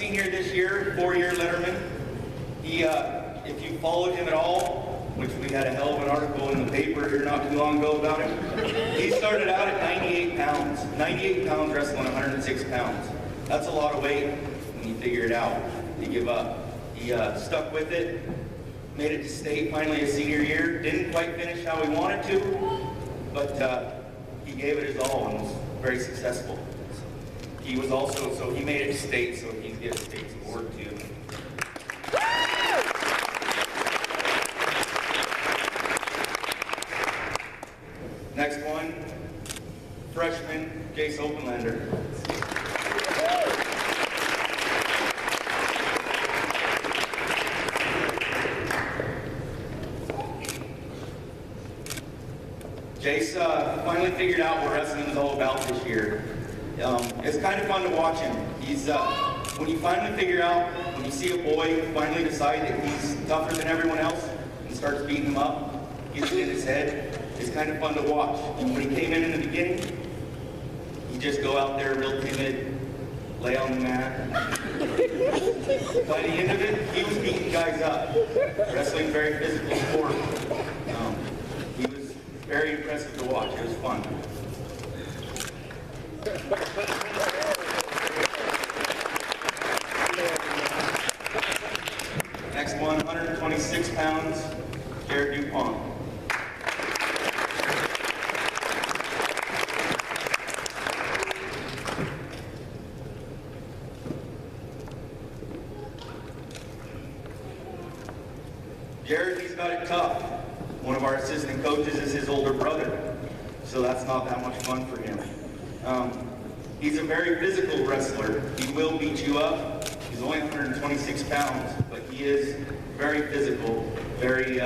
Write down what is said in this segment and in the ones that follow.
senior this year, 4-year letterman. He, if you followed him at all, which we had a hell of an article in the paper here not too long ago about him, he started out at 98 pounds. 98 pounds wrestling 106 pounds. That's a lot of weight when you figure it out. You give up. He stuck with it, made it to state finally his senior year. Didn't quite finish how he wanted to, but he gave it his all and was very successful. He was also, so he made it to state, so he's getting state's award too. Next one, freshman Jace Openlander. Jace finally figured out what wrestling is all about this year. It's kind of fun to watch him. He's when you finally figure out, when you see a boy finally decide that he's tougher than everyone else and starts beating him up, gets it in his head, it's kind of fun to watch. And when he came in the beginning, he'd just go out there real timid, lay on the mat. By the end of it, he was beating guys up. Wrestling, very physical sport. He was very impressive to watch. It was fun. Next one, 126 pounds, Jared Dupont. Jared, he's got it tough. One of our assistant coaches is his older brother, so that's not that much fun for him. He's a very physical wrestler. He will beat you up. He's only 126 pounds, but he is very physical, very,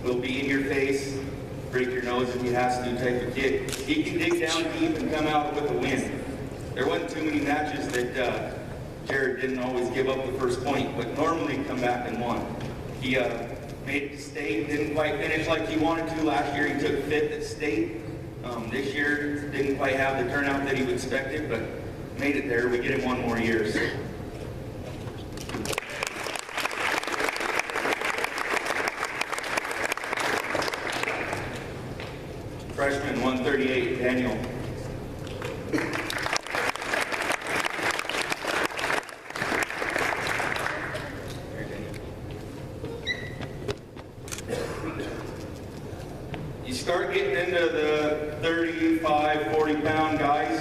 will be in your face, break your nose if he has to type of kid. He can dig down deep and come out with a win. There wasn't too many matches that Jared didn't always give up the first point, but normally come back and won. He made it to state, didn't quite finish like he wanted to. Last year he took 5th at state. This year didn't quite have the turnout that he expected, but made it there. We get him 1 more year. So. Freshman 138, Daniel. You start getting into the 35, 40 pound guys,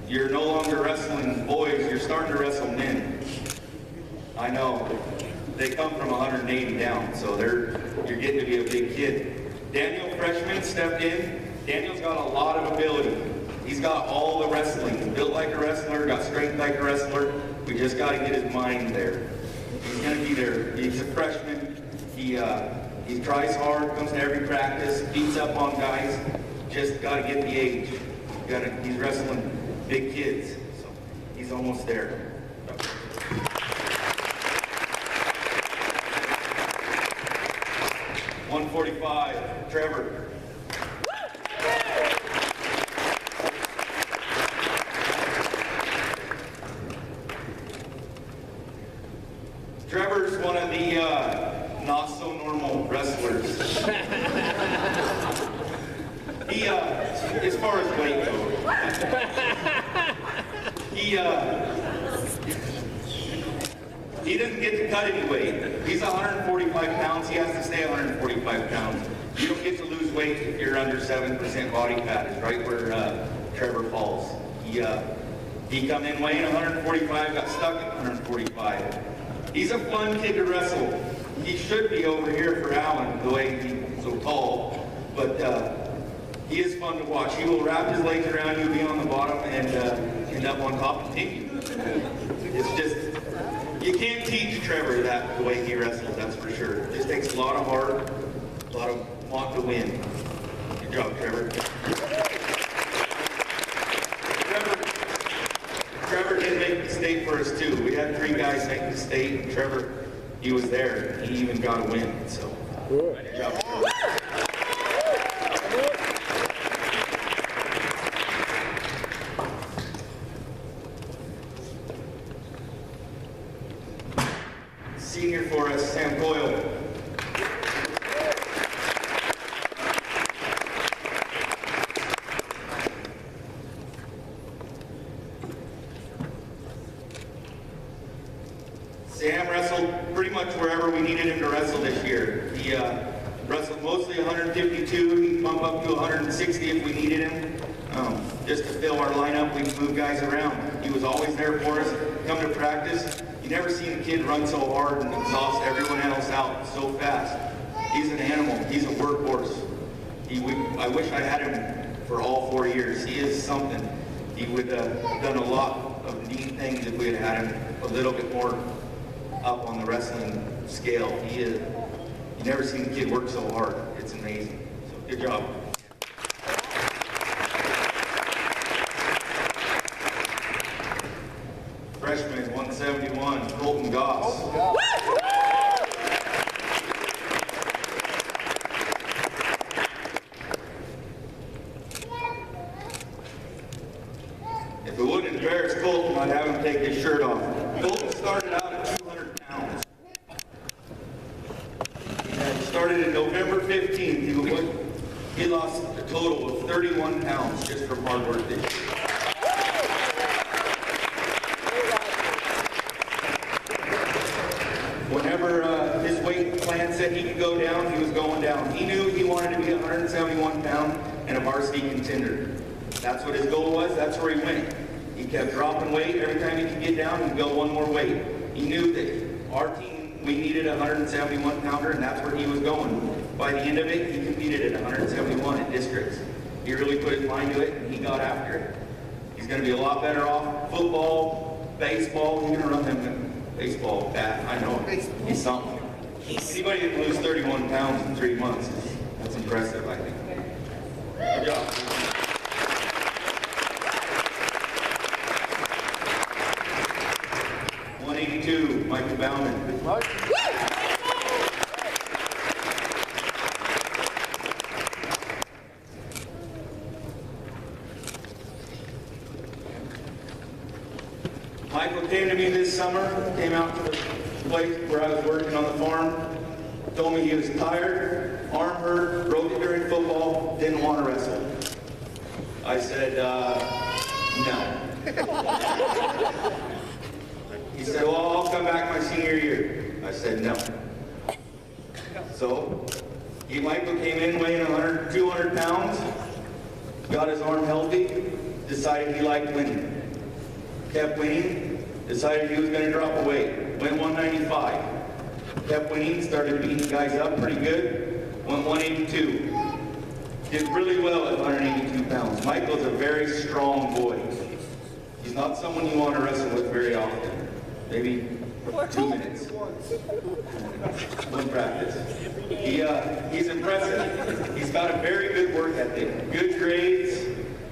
you're no longer wrestling boys, you're starting to wrestle men. I know. They come from 180 down, so you're getting to be a big kid. Daniel, freshman, stepped in. Daniel's got a lot of ability. He's got all the wrestling. He's built like a wrestler, got strength like a wrestler. We just got to get his mind there. He's going to be there. He's a freshman. He tries hard, comes to every practice, beats up on guys. Just got to get the age. He's wrestling big kids, so he's almost there. 145, Trevor. Trevor's one of the not so normal wrestlers. He, as far as weight goes, he doesn't get to cut any weight. He's 145 pounds. He has to stay 145 pounds. You don't get to lose weight if you're under 7% body fat. Is right where Trevor falls. He come in weighing 145, got stuck at 145. He's a fun kid to wrestle. He should be over here for Allen, the way he's so tall, but he is fun to watch. He will wrap his legs around you, be on the bottom, and end up on top and take you. It's just, you can't teach Trevor that the way he wrestles, that's for sure. It just takes a lot of heart, a lot of want to win. Good job, Trevor. Trevor did make the state for us too. We had 3 guys make the state, and Trevor, he was there. He even got a win, so good job, Trevor. Coyle. Sam wrestled pretty much wherever we needed him to wrestle this year. He wrestled mostly 152. He'd bump up to 160 if we needed him. Just to fill our lineup, we could move guys around. He was always there for us. Come to practice, you never seen a kid run so hard and exhaust everyone else out so fast. He's an animal. He's a workhorse. I wish I had him for all 4 years. He is something. He would have done a lot of neat things if we had had him a little bit more up on the wrestling scale. You never seen a kid work so hard. It's amazing. So good job. Freshman 171, Colton Goss. If it wouldn't embarrass Colton, I'd have him take his shirt off. Colton started out at 200 pounds. He started in November 15th. He lost a total of 31 pounds just from hard work this year. Whenever his weight plan said he could go down, he was going down. He knew he wanted to be 171 pound and a varsity contender. That's what his goal was. That's where he went. He kept dropping weight. Every time he could get down, he'd go one more weight. He knew that our team, we needed a 171 pounder, and that's where he was going. By the end of it, he competed at 171 in districts. He really put his mind to it, and he got after it. He's going to be a lot better off. Football, baseball, he's going to run them baseball bat. I know it. He's something. Anybody that can lose 31 pounds in 3 months, that's impressive, I think. Good job. Michael Bauman. Michael came to me this summer, came out to the place where I was working on the farm, told me he was tired, arm hurt, broke it during football, didn't want to wrestle. I said, no. He said, well, I'll come back my senior year. I said, no. So, Michael came in weighing 200 pounds, got his arm healthy, decided he liked winning. Kept winning, decided he was going to drop a weight. Went 195. Kept winning, started beating guys up pretty good. Went 182. Did really well at 182 pounds. Michael's a very strong boy. He's not someone you want to wrestle with very often. Maybe 2 minutes. One practice. He's impressive. He's got a very good work ethic. Good grades.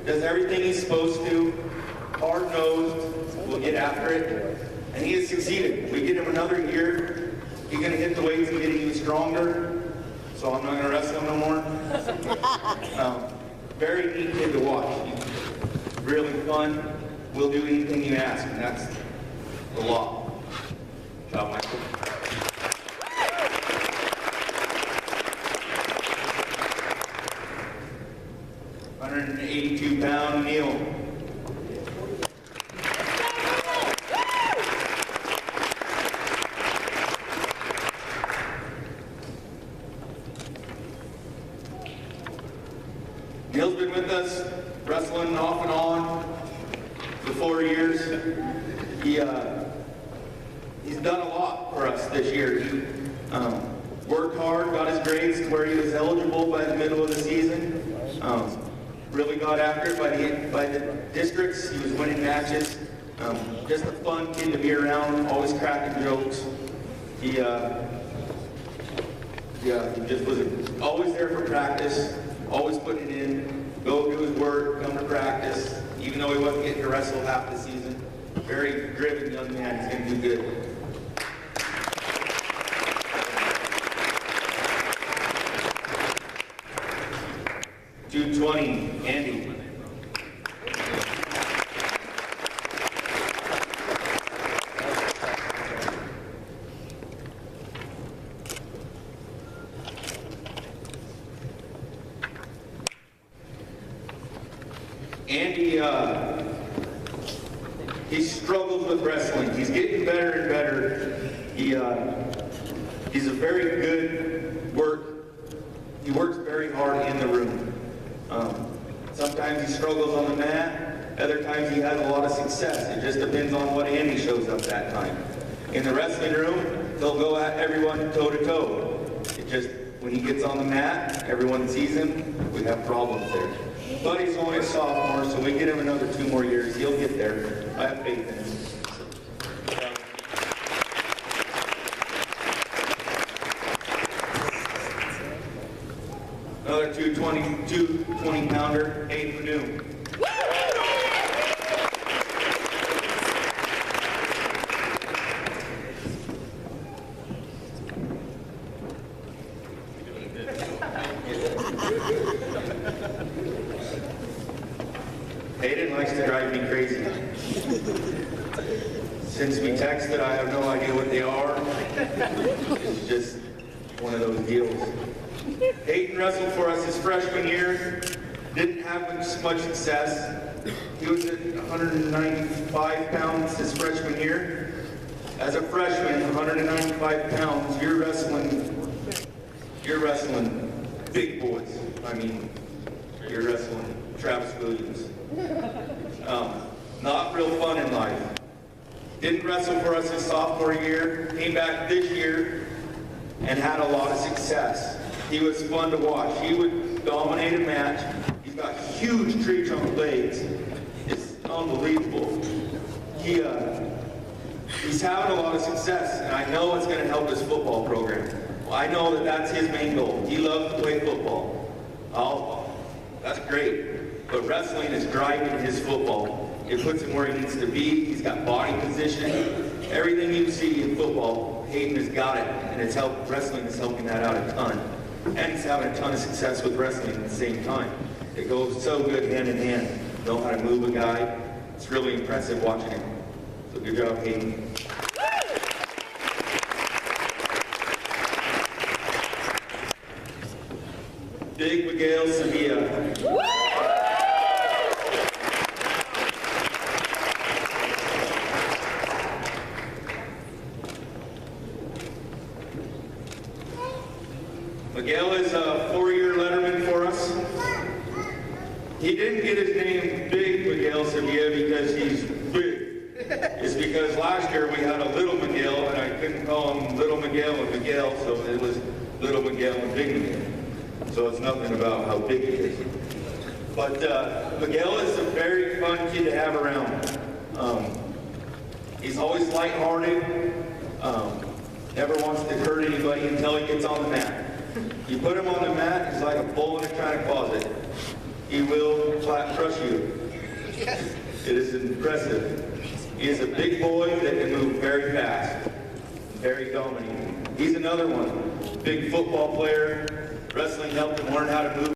Does everything he's supposed to. Hard-nosed. Will get after it. And he has succeeded. We get him another year. He's going to hit the weights and get even stronger. So I'm not going to wrestle him no more. Very neat kid to watch. He's really fun. We'll do anything you ask, and that's the law. Good job, Michael. 182-pound Neil. Neil's been with us, wrestling off and on for 4 years. He's done a lot for us this year. He worked hard, got his grades to where he was eligible by the middle of the season. Really got after it by the districts. He was winning matches. Just a fun kid to be around, always cracking jokes. He just was always there for practice, always putting it in, go do his work, come to practice, even though he wasn't getting to wrestle half the season. Very driven young man, he's going to do good. .220, Andy. Andy, he struggles with wrestling. He's getting better and better. He's a very good He works very hard in the room. Sometimes he struggles on the mat. Other times he has a lot of success. It just depends on what Andy shows up that time. In the wrestling room, he'll go at everyone toe to toe. It just, when he gets on the mat, everyone sees him, we have problems there. But he's only a sophomore, so we get him another 2 more years. He'll get there. I have faith in him. Another 220-pounder, Hayden Purdue. Hayden likes to drive me crazy. Since we texted, I have no idea what they are. It's just one of those deals. Hayden wrestled for us his freshman year. Didn't have much success. He was at 195 pounds his freshman year. As a freshman, 195 pounds, you're wrestling big boys. I mean, you're wrestling Travis Williams. Not real fun in life. Didn't wrestle for us his sophomore year. Came back this year and had a lot of success. He was fun to watch. He would dominate a match. He's got huge tree trunk legs. It's unbelievable. He's having a lot of success, and I know it's going to help his football program. I know that that's his main goal. He loves to play football. That's great. But wrestling is driving his football. It puts him where he needs to be. He's got body positioning. Everything you see in football, Hayden has got it, and wrestling is helping that out a ton. And he's having a ton of success with wrestling at the same time. It goes so good hand in hand. Know how to move a guy. It's really impressive watching him. So good job, Hayden. Big Miguel Sevilla. Miguel is a 4-year letterman for us. He didn't get his name Big Miguel Sevilla because he's big. It's because last year we had a Little Miguel, and I couldn't call him Little Miguel and Miguel, so it was Little Miguel and Big Miguel. So it's nothing about how big he is. But Miguel is a very fun kid to have around. He's always lighthearted. Never wants to hurt anybody until he gets on the mat. You put him on the mat, he's like a bull in a china closet. He will crush you. It is impressive. He is a big boy that can move very fast, very dominating. He's another one. Big football player. Wrestling helped him learn how to move.